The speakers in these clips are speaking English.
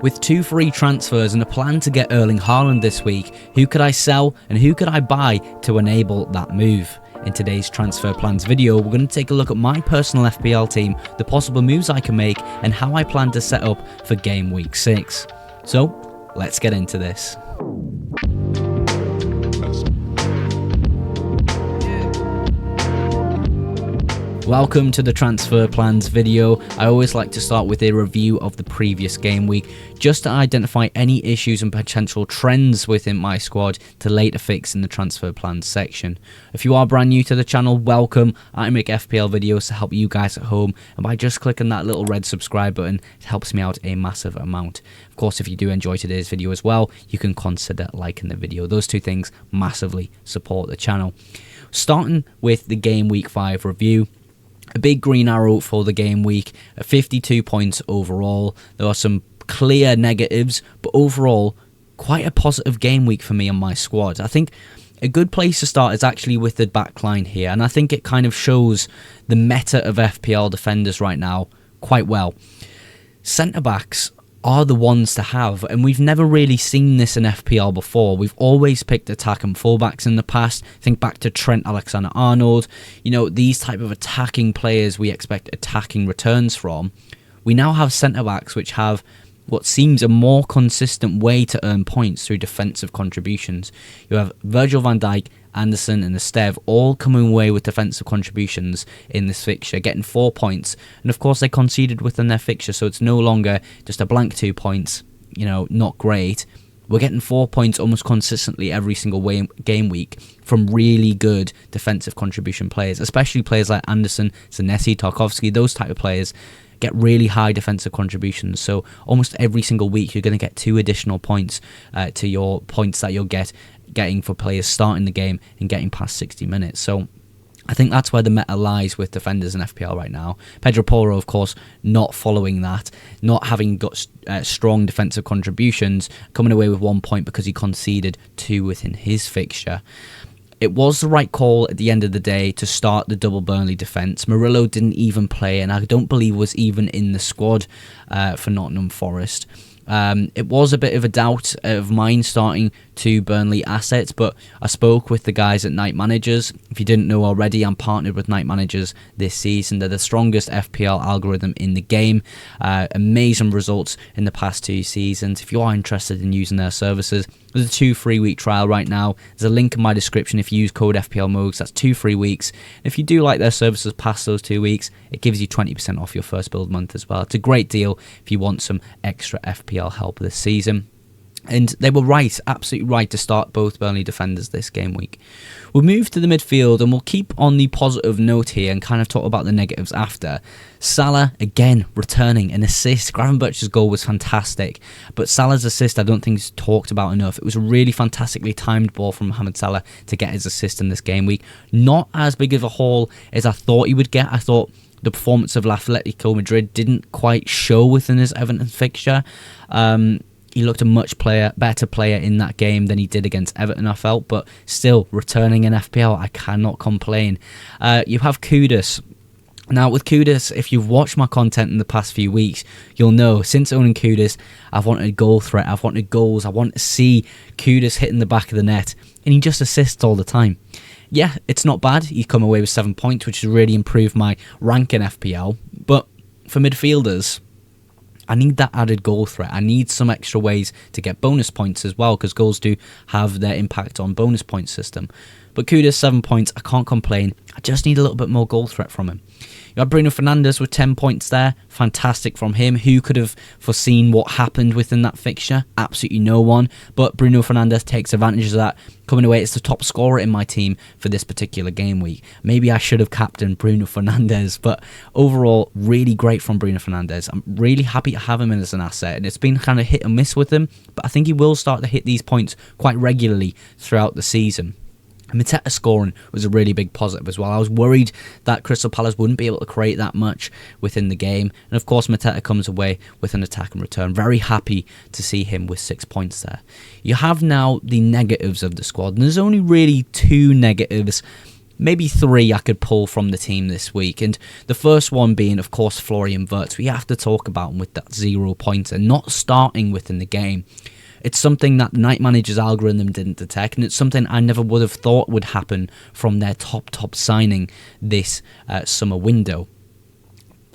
With 2 free transfers and a plan to get Erling Haaland this week, who could I sell and who could I buy to enable that move? In today's transfer plans video, we're going to take a look at my personal FPL team, the possible moves I can make, and how I plan to set up for game week 6. So, let's get into this. Welcome to the transfer plans video. I always like to start with a review of the previous game week, just to identify any issues and potential trends within my squad to later fix in the transfer plans section. If you are brand new to the channel, welcome. I make FPL videos to help you guys at home, and by just clicking that little red subscribe button, it helps me out a massive amount. Of course, if you do enjoy today's video as well, you can consider liking the video. Those two things massively support the channel. Starting with the game week 5 review. A big green arrow for the game week, 52 points overall. There are some clear negatives, but overall, quite a positive game week for me and my squad. I think a good place to start is actually with the back line here, and I think it kind of shows the meta of FPL defenders right now quite well. Centre-backs are the ones to have, and we've never really seen this in FPL before. We've always picked attack and fullbacks in the past. Think back to Trent Alexander-Arnold. You know, these type of attacking players we expect attacking returns from. We now have centre-backs which have what seems a more consistent way to earn points through defensive contributions. You have Virgil van Dijk, Anderson and Esteve all coming away with defensive contributions in this fixture, getting 4 points. And of course they conceded within their fixture, so it's no longer just a blank 2 points, you know, not great. We're getting 4 points almost consistently every single game week from really good defensive contribution players, especially players like Anderson, Zanesi, Tarkowski. Those type of players get really high defensive contributions, so almost every single week you're going to get 2 additional points to your points that you'll getting for players starting the game and getting past 60 minutes. So I think that's where the meta lies with defenders in FPL right now. Pedro Porro, of course, not following that, not having got strong defensive contributions, coming away with 1 point because he conceded 2 within his fixture. It was the right call at the end of the day to start the double Burnley defence. Murillo didn't even play, and I don't believe was even in the squad for Nottingham Forest. It was a bit of a doubt of mine starting 2 Burnley assets, but I spoke with the guys at Night Managers. If you didn't know already, I'm partnered with Night Managers this season. They're the strongest FPL algorithm in the game. Amazing results in the past 2 seasons. If you are interested in using their services, there's a 2 free week trial right now. There's a link in my description if you use code FPLMOGS. That's 2 free weeks. And if you do like their services past those 2 weeks, it gives you 20% off your first build month as well. It's a great deal if you want some extra FPL help this season. And they were right, absolutely right, to start both Burnley defenders this game week. We'll move to the midfield and we'll keep on the positive note here and kind of talk about the negatives after. Salah, again, returning an assist. Gravenberch's goal was fantastic, but Salah's assist I don't think is talked about enough. It was a really fantastically timed ball from Mohamed Salah to get his assist in this game week. Not as big of a haul as I thought he would get. I thought the performance of Atletico Madrid didn't quite show within his Everton fixture. He looked a much better player in that game than he did against Everton, I felt, but still, returning in FPL, I cannot complain. You have Kudus. Now, with Kudus, if you've watched my content in the past few weeks, you'll know, since owning Kudus, I've wanted a goal threat, I've wanted goals, I want to see Kudus hitting the back of the net, and he just assists all the time. Yeah, it's not bad, he's come away with 7 points, which has really improved my rank in FPL, but for midfielders, I need that added goal threat. I need some extra ways to get bonus points as well, because goals do have their impact on bonus point system. But Kudus, 7 points, I can't complain. I just need a little bit more goal threat from him. You have Bruno Fernandes with 10 points there. Fantastic from him. Who could have foreseen what happened within that fixture? Absolutely no one. But Bruno Fernandes takes advantage of that, coming away as the top scorer in my team for this particular game week. Maybe I should have captained Bruno Fernandes, but overall, really great from Bruno Fernandes. I'm really happy to have him in as an asset, and it's been kind of hit and miss with him, but I think he will start to hit these points quite regularly throughout the season. Mateta scoring was a really big positive as well. I was worried that Crystal Palace wouldn't be able to create that much within the game. And of course, Mateta comes away with an attack and return. Very happy to see him with 6 points there. You have now the negatives of the squad. And there's only really 2 negatives maybe 3 I could pull from the team this week. And the first one being, of course, Florian Wirtz. We have to talk about him with that 0 pointer, not starting within the game. It's something that the Night Manager's algorithm didn't detect, and it's something I never would have thought would happen from their top signing this summer window.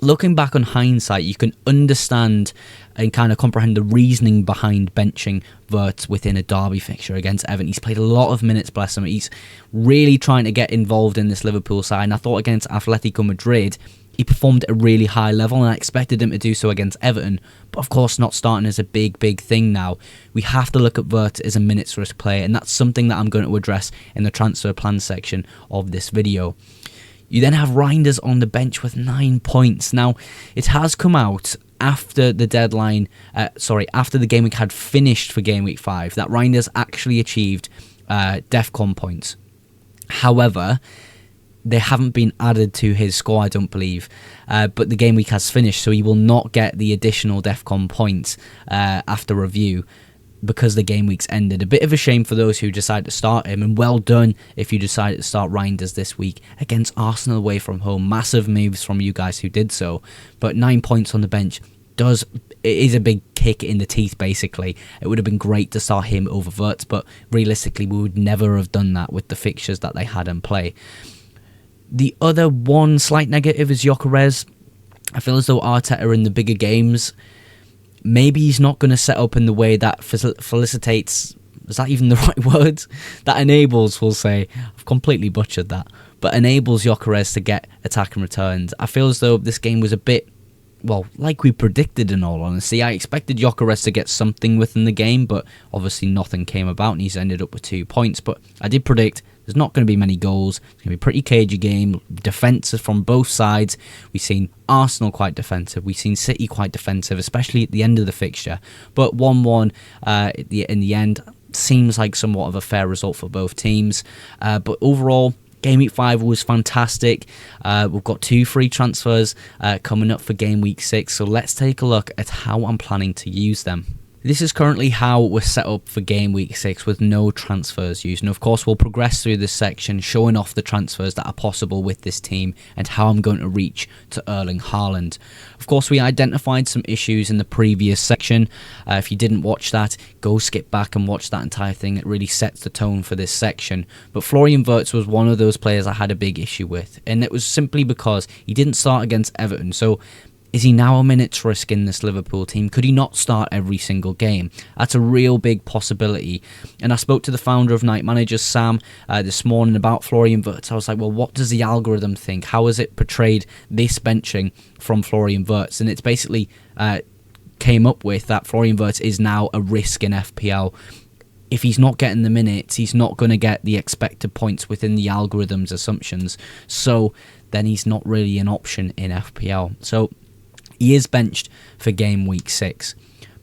Looking back on hindsight, you can understand and kind of comprehend the reasoning behind benching Wirtz within a derby fixture against Everton. He's played a lot of minutes, bless him. He's really trying to get involved in this Liverpool side, and I thought against Atletico Madrid, he performed at a really high level, and I expected him to do so against Everton. But of course, not starting is a big thing now. We have to look at Wirtz as a minutes risk player, and that's something that I'm going to address in the transfer plan section of this video. You then have Reinders on the bench with 9 points. Now, it has come out after the deadline, after the game week had finished for game week 5, that Reinders actually achieved DEFCON points. However, they haven't been added to his score, I don't believe, but the game week has finished, so he will not get the additional DEFCON points after review, because the game week's ended. A bit of a shame for those who decided to start him, and well done if you decided to start Reinders this week against Arsenal away from home. Massive moves from you guys who did so, but 9 points on the bench is a big kick in the teeth, basically. It would have been great to start him over Wirtz, but realistically we would never have done that with the fixtures that they had in play. The other one slight negative is Gyökeres. I feel as though Arteta in the bigger games, maybe he's not going to set up in the way that felicitates, is that even the right word? That enables, we'll say. I've completely butchered that. But enables Gyökeres to get attacking returns. I feel as though this game was a bit, well, like we predicted in all honesty. I expected Gyökeres to get something within the game, but obviously nothing came about and he's ended up with 2 points. But I did predict there's not going to be many goals. It's going to be a pretty cagey game. Defensive from both sides. We've seen Arsenal quite defensive. We've seen City quite defensive, especially at the end of the fixture. But 1-1 in the end seems like somewhat of a fair result for both teams. But overall, Game Week 5 was fantastic. We've got 2 free transfers coming up for Game Week 6. So let's take a look at how I'm planning to use them. This is currently how we're set up for Game Week 6 with no transfers used. And of course, we'll progress through this section showing off the transfers that are possible with this team and how I'm going to reach to Erling Haaland. Of course, we identified some issues in the previous section. If you didn't watch that, go skip back and watch that entire thing. It really sets the tone for this section. But Florian Wirtz was one of those players I had a big issue with. And it was simply because he didn't start against Everton. So is he now a minutes risk in this Liverpool team? Could he not start every single game? That's a real big possibility. And I spoke to the founder of Night Managers, Sam, this morning about Florian Wirtz. I was like, well, what does the algorithm think? How has it portrayed this benching from Florian Wirtz? And it's basically came up with that Florian Wirtz is now a risk in FPL. If he's not getting the minutes, he's not going to get the expected points within the algorithm's assumptions. So then he's not really an option in FPL. So he is benched for Game Week 6.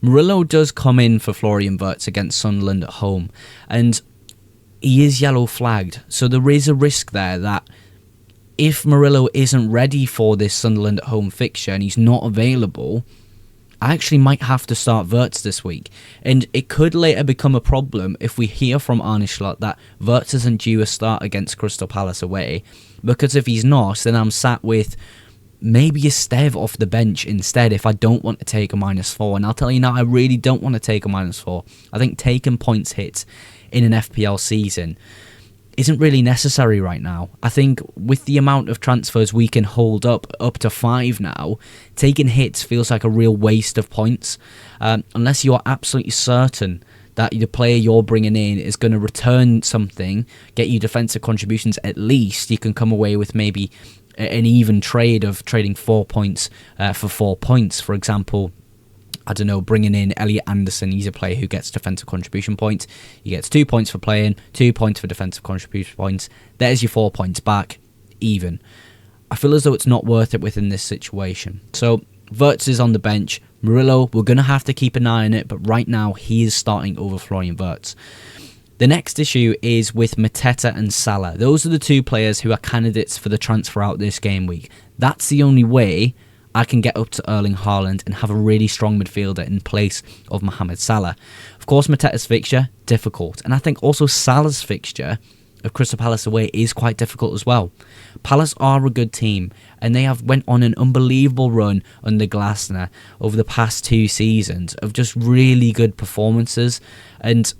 Murillo does come in for Florian Wirtz against Sunderland at home, and he is yellow flagged. So there is a risk there that if Murillo isn't ready for this Sunderland at home fixture and he's not available, I actually might have to start Wirtz this week. And it could later become a problem if we hear from Arne Slot that Wirtz isn't due a start against Crystal Palace away, because if he's not, then I'm sat with maybe a Stev off the bench instead if I don't want to take a -4. And I'll tell you now, I really don't want to take a -4. I think taking points hits in an FPL season isn't really necessary right now. I think with the amount of transfers we can hold up to 5 now, taking hits feels like a real waste of points. Unless you're absolutely certain that the player you're bringing in is going to return something, get you defensive contributions at least, you can come away with maybe an even trade of trading 4 points for 4 points. For example, I don't know, bringing in Elliot Anderson. He's a player who gets defensive contribution points. He gets 2 points for playing, 2 points for defensive contribution points. There's your 4 points back, even. I feel as though it's not worth it within this situation. So Wirtz is on the bench. Murillo, we're going to have to keep an eye on it, but right now he is starting over Florian Wirtz. The next issue is with Mateta and Salah. Those are the 2 players who are candidates for the transfer out this game week. That's the only way I can get up to Erling Haaland and have a really strong midfielder in place of Mohamed Salah. Of course, Mateta's fixture, difficult. And I think also Salah's fixture, of Crystal Palace away is quite difficult as well. Palace are a good team, and they have went on an unbelievable run under Glasner over the past 2 seasons of just really good performances, and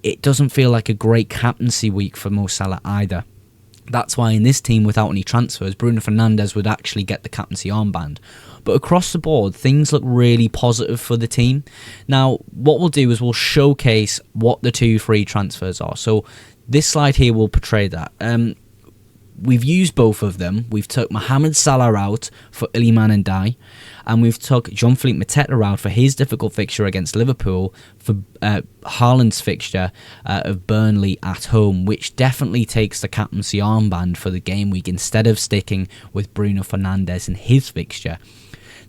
it doesn't feel like a great captaincy week for Mo Salah either. That's why in this team, without any transfers, Bruno Fernandes would actually get the captaincy armband. But across the board, things look really positive for the team. Now, what we'll do is we'll showcase what the 2 free transfers are. So this slide here will portray that. We've used both of them. We've took Mohamed Salah out for Iliman Ndiaye, and we've took Jean-Philippe Mateta out for his difficult fixture against Liverpool for Haaland's fixture of Burnley at home, which definitely takes the captaincy armband for the game week instead of sticking with Bruno Fernandes in his fixture.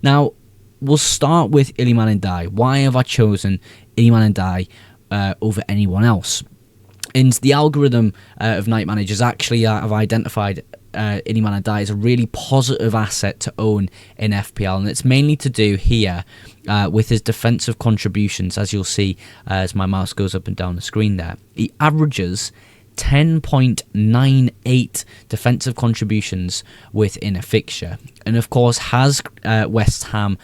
Now, we'll start with Iliman Ndiaye. Why have I chosen Iliman Ndiaye over anyone else? And the algorithm of Night Managers actually have identified Iliman Ndiaye as a really positive asset to own in FPL, and it's mainly to do here with his defensive contributions, as you'll see as my mouse goes up and down the screen there. He averages 10.98 defensive contributions within a fixture, and of course has West Ham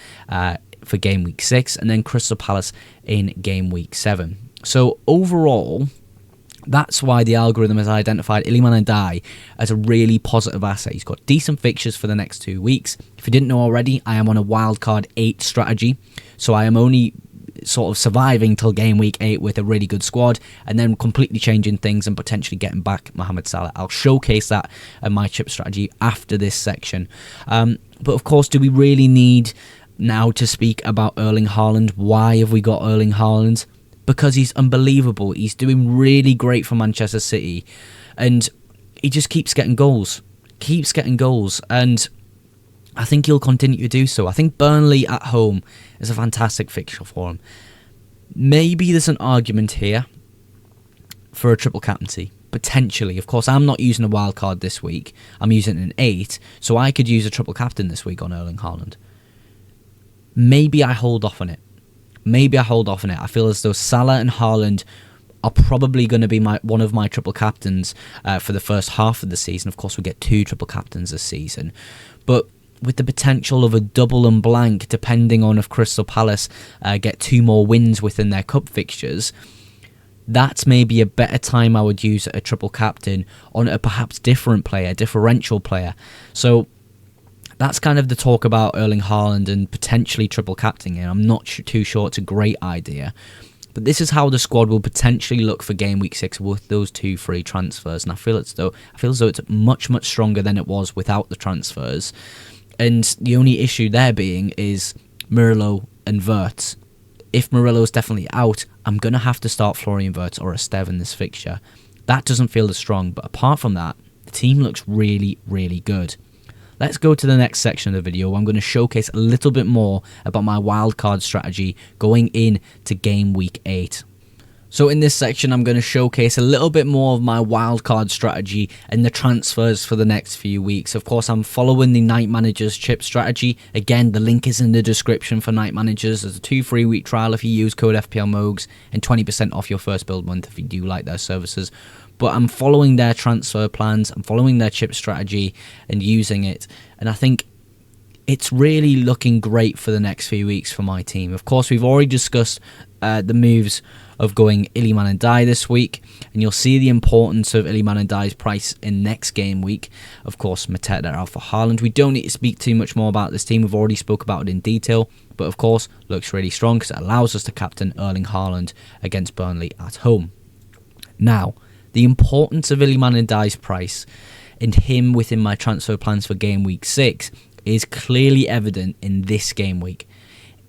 for game week 6 and then Crystal Palace in game week 7. So overall, that's why the algorithm has identified Iliman Ndiaye as a really positive asset. He's got decent fixtures for the next 2 weeks. If you didn't know already, I am on a wildcard 8 strategy, so I am only sort of surviving till game week 8 with a really good squad, and then completely changing things and potentially getting back Mohamed Salah. I'll showcase that in my chip strategy after this section. But of course, do we really need now to speak about Erling Haaland? Why have we got Erling Haaland? Because he's unbelievable. He's doing really great for Manchester City, and he just keeps getting goals. And I think he'll continue to do so. I think Burnley at home is a fantastic fixture for him. Maybe there's an argument here for a triple captaincy, potentially. Of course, I'm not using a wild card this week. I'm using an 8, so I could use a triple captain this week on Erling Haaland. Maybe I hold off on it. I feel as though Salah and Haaland are probably going to be one of my triple captains for the first half of the season. Of course, we get 2 triple captains this season. But with the potential of a double and blank, depending on if Crystal Palace get 2 more wins within their cup fixtures, that's maybe a better time I would use a triple captain on a perhaps differential player. So that's kind of the talk about Erling Haaland and potentially triple captaining him. I'm not too sure it's a great idea. But this is how the squad will potentially look for game week 6 with those 2 free transfers. And I feel as though it's much, much stronger than it was without the transfers. And the only issue there being is Murillo and Wirtz. If Murillo's definitely out, I'm going to have to start Florian Wirtz or Esteve in this fixture. That doesn't feel as strong. But apart from that, the team looks really, really good. Let's go to the next section of the video where I'm going to showcase a little bit more about my wildcard strategy going into game week 8. So in this section, I'm going to showcase a little bit more of my wildcard strategy and the transfers for the next few weeks. Of course, I'm following the Night Managers chip strategy. Again, the link is in the description for Night Managers. There's a 2 free week trial if you use code FPLMOGS and 20% off your first build month if you do like their services. But I'm following their transfer plans, I'm following their chip strategy and using it. And I think it's really looking great for the next few weeks for my team. Of course, we've already discussed the moves of going Iliman Ndiaye this week, and you'll see the importance of Iliman Ndiaye's price in next game week. Of course, Mateta out for Haaland. We don't need to speak too much more about this team. We've already spoke about it in detail, but of course, looks really strong because it allows us to captain Erling Haaland against Burnley at home. Now, the importance of Iliman Ndiaye's price and him within my transfer plans for game week 6 is clearly evident in this game week.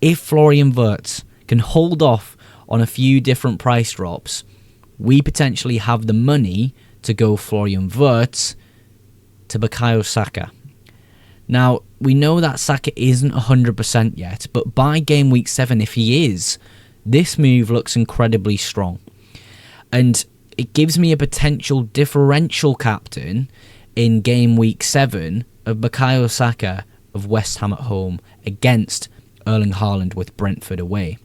If Florian Wirtz can hold off on a few different price drops, we potentially have the money to go Florian Wirtz to Bukayo Saka. Now, we know that Saka isn't 100% yet, but by game week 7, if he is, this move looks incredibly strong. And it gives me a potential differential captain in game week 7 of Bukayo Saka of West Ham at home against Erling Haaland with Brentford away.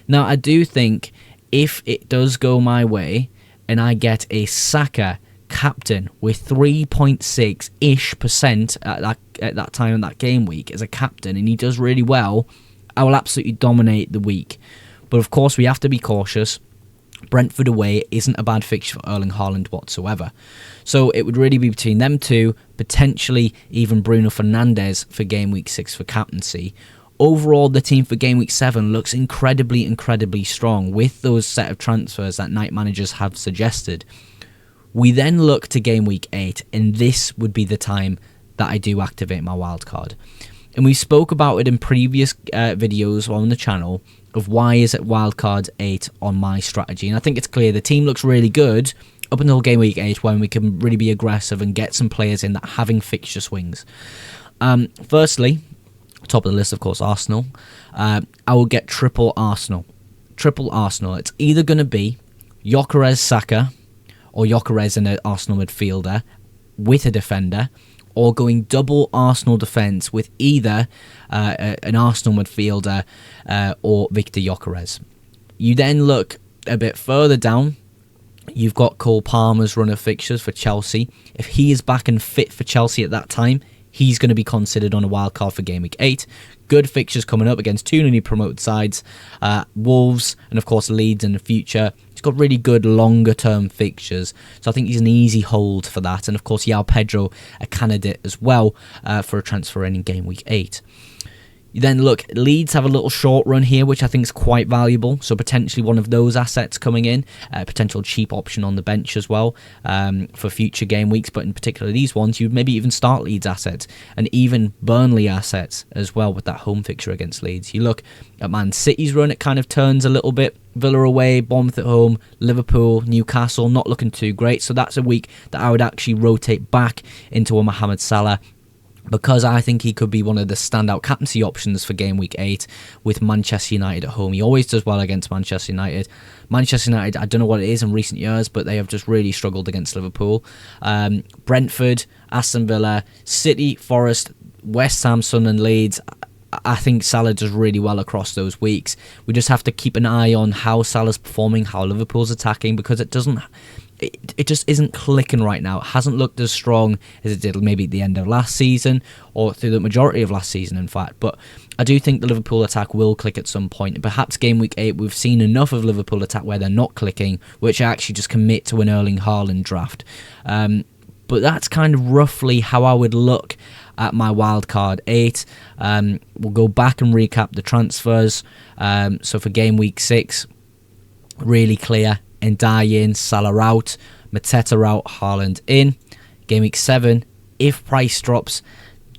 Now, I do think if it does go my way and I get a Saka captain with 3.6-ish% at that time in that game week as a captain, and he does really well, I will absolutely dominate the week. But of course, we have to be cautious. Brentford away isn't a bad fixture for Erling Haaland whatsoever. So it would really be between them two, potentially even Bruno Fernandes for game week 6 for captaincy. Overall, the team for game week 7 looks incredibly strong with those set of transfers that night managers have suggested. We then look to game week 8, and this would be the time that I do activate my wildcard. And we spoke about it in previous videos on the channel of why is it wildcard 8 on my strategy. And I think it's clear the team looks really good up until game week 8 when we can really be aggressive and get some players in that having fixture swings. Firstly, top of the list, of course, Arsenal. I will get triple Arsenal. It's either going to be Gyökeres Saka or Gyökeres and an Arsenal midfielder with a defender, or going double Arsenal defence with either an Arsenal midfielder or Victor Gyökeres. You then look a bit further down. You've got Cole Palmer's run of fixtures for Chelsea. If he is back and fit for Chelsea at that time, he's going to be considered on a wild card for game week 8. Good fixtures coming up against two newly promoted sides, Wolves and of course Leeds in the future. He's got really good longer term fixtures, so I think he's an easy hold for that. And of course João Pedro, a candidate as well for a transfer in game week 8. You then look, Leeds have a little short run here, which I think is quite valuable. So potentially one of those assets coming in, a potential cheap option on the bench as well for future game weeks. But in particular, these ones, you'd maybe even start Leeds assets and even Burnley assets as well with that home fixture against Leeds. You look at Man City's run, it kind of turns a little bit. Villa away, Bournemouth at home, Liverpool, Newcastle, not looking too great. So that's a week that I would actually rotate back into a Mohamed Salah, because I think he could be one of the standout captaincy options for game week 8 with Manchester United at home. He always does well against Manchester United. Manchester United, I don't know what it is in recent years, but they have just really struggled against Liverpool. Brentford, Aston Villa, City, Forest, West Ham, Sunderland, Leeds. I think Salah does really well across those weeks. We just have to keep an eye on how Salah's performing, how Liverpool's attacking, because it just isn't clicking right now. It hasn't looked as strong as it did maybe at the end of last season or through the majority of last season, in fact. But I do think the Liverpool attack will click at some point. Perhaps game week 8, we've seen enough of Liverpool attack where they're not clicking, which I actually just commit to an Erling Haaland draft. But that's kind of roughly how I would look at my wildcard 8. We'll go back and recap the transfers. So for game week 6, really clear. Ndiaye in, Salah out, Mateta out, Haaland in. Game week 7, if price drops,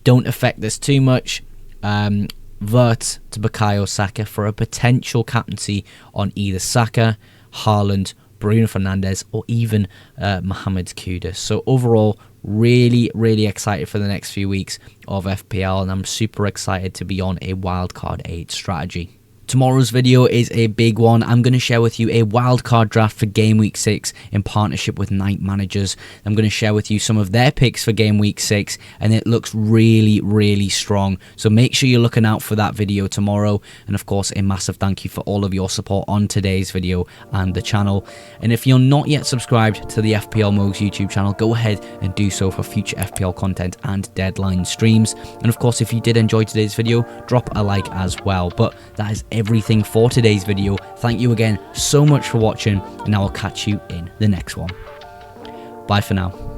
don't affect this too much. Vert to Bukayo Saka for a potential captaincy on either Saka, Haaland, Bruno Fernandes, or even Mohamed Kudus. So overall, really excited for the next few weeks of FPL, and I'm super excited to be on a wildcard 8 strategy. Tomorrow's video is a big one. I'm going to share with you a wildcard draft for game week 6 in partnership with Night Managers. I'm going to share with you some of their picks for game week 6, and it looks really strong. So make sure you're looking out for that video tomorrow. And of course, a massive thank you for all of your support on today's video and the channel. And if you're not yet subscribed to the FPL Mogs YouTube channel, go ahead and do so for future FPL content and deadline streams. And of course, if you did enjoy today's video, drop a like as well. But that is everything for today's video. Thank you again so much for watching, and I will catch you in the next one. Bye for now.